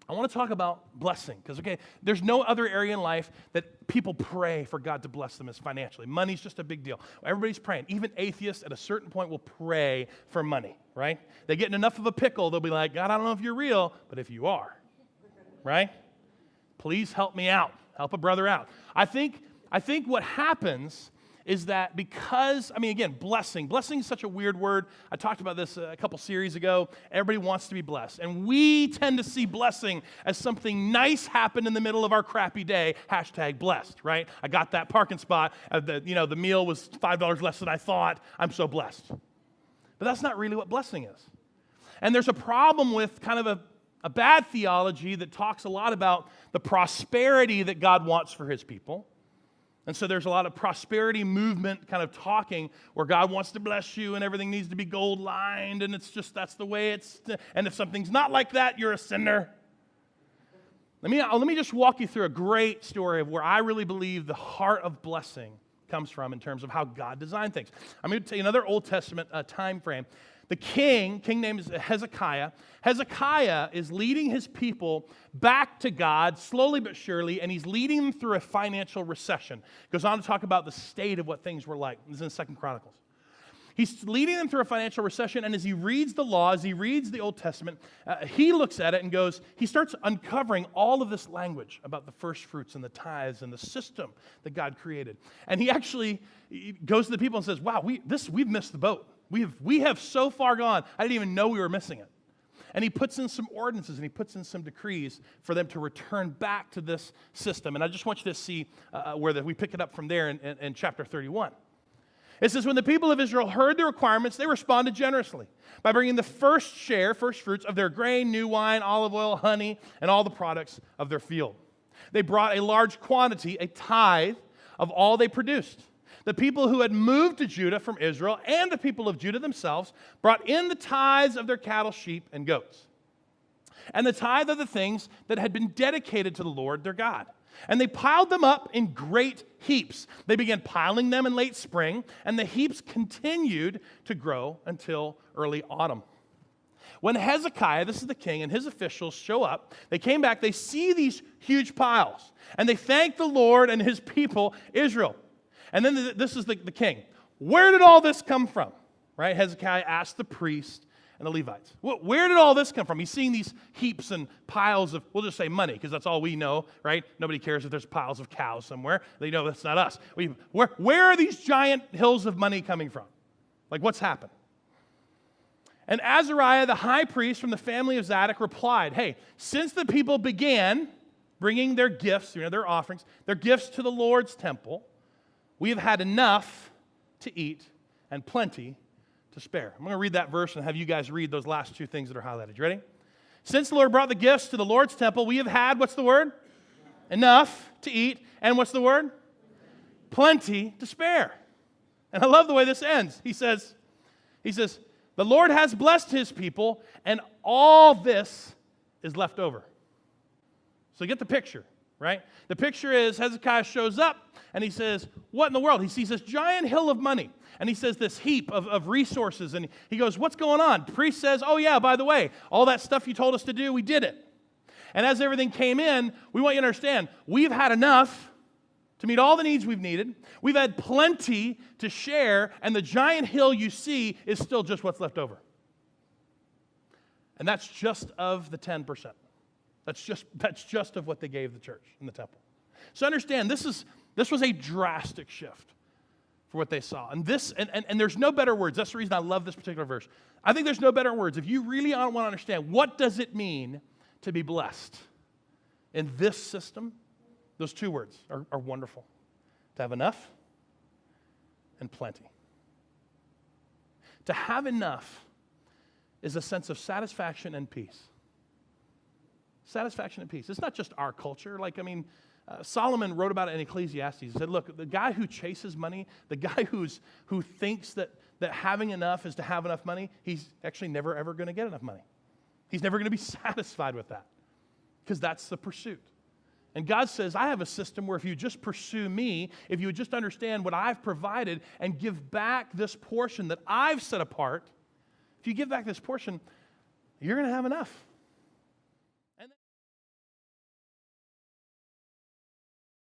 I want to talk about blessing because, okay, there's no other area in life that people pray for God to bless them as financially. Money's just a big deal. Everybody's praying. Even atheists at a certain point will pray for money, right? They get in enough of a pickle, they'll be like, God, I don't know if you're real, but if you are, right? Please help me out. Help a brother out. I think what happens is that because, again, blessing is such a weird word. I talked about this a couple series ago. Everybody wants to be blessed. And we tend to see blessing as something nice happened in the middle of our crappy day, #blessed, right? I got that parking spot. The meal was $5 less than I thought. I'm so blessed. But that's not really what blessing is. And there's a problem with kind of a bad theology that talks a lot about the prosperity that God wants for his people. And so there's a lot of prosperity movement kind of talking where God wants to bless you and everything needs to be gold lined and it's just that's the way it's, and if something's not like that, you're a sinner. Let me just walk you through a great story of where I really believe the heart of blessing comes from in terms of how God designed things. I'm going to tell you another Old Testament time frame. The king name is Hezekiah. Hezekiah is leading his people back to God slowly but surely, and he's leading them through a financial recession. Goes on to talk about the state of what things were like. This is in 2 Chronicles. He's leading them through a financial recession, and as he reads the law, as he reads the Old Testament, he looks at it and he starts uncovering all of this language about the first fruits and the tithes and the system that God created. And he actually goes to the people and says, wow, we've missed the boat. We have so far gone, I didn't even know we were missing it. And he puts in some ordinances and he puts in some decrees for them to return back to this system. And I just want you to see we pick it up from there in chapter 31. It says, when the people of Israel heard the requirements, they responded generously by bringing the first fruits of their grain, new wine, olive oil, honey, and all the products of their field. They brought a large quantity, a tithe, of all they produced. The people who had moved to Judah from Israel and the people of Judah themselves brought in the tithes of their cattle, sheep, and goats, and the tithe of the things that had been dedicated to the Lord their God. And they piled them up in great heaps. They began piling them in late spring, and the heaps continued to grow until early autumn. When Hezekiah, this is the king, and his officials show up, they came back, they see these huge piles, and they thank the Lord and his people, Israel. And then this is the king. Where did all this come from? Right? Hezekiah asked the priest and the Levites. Where did all this come from? He's seeing these heaps and piles of, we'll just say money, because that's all we know, right? Nobody cares if there's piles of cows somewhere. They know that's not us. Where are these giant hills of money coming from? Like, what's happened? And Azariah, the high priest from the family of Zadok, replied, hey, since the people began bringing their gifts, their offerings, their gifts to the Lord's temple, we have had enough to eat and plenty to spare. I'm going to read that verse and have you guys read those last two things that are highlighted. You ready? Since the Lord brought the gifts to the Lord's temple, we have had, what's the word? Enough to eat. And what's the word? Plenty to spare. And I love the way this ends. He says, the Lord has blessed his people, and all this is left over. So get the picture, right? The picture is Hezekiah shows up, and he says, what in the world? He sees this giant hill of money, and he says this heap of resources, and he goes, what's going on? The priest says, oh yeah, by the way, all that stuff you told us to do, we did it. And as everything came in, we want you to understand, we've had enough to meet all the needs we've needed. We've had plenty to share, and the giant hill you see is still just what's left over. And that's just of the 10%. That's just of what they gave the church in the temple. So understand, this was a drastic shift for what they saw. And there's no better words. That's the reason I love this particular verse. I think there's no better words. If you really want to understand what does it mean to be blessed in this system, those two words are wonderful. To have enough and plenty. To have enough is a sense of satisfaction and peace. Satisfaction and peace. It's not just our culture. Solomon wrote about it in Ecclesiastes. He said, look, the guy who chases money, the guy who thinks that having enough is to have enough money, he's actually never, ever going to get enough money. He's never going to be satisfied with that because that's the pursuit. And God says, I have a system where if you just pursue me, if you would just understand what I've provided and give back this portion that I've set apart, if you give back this portion, you're going to have enough.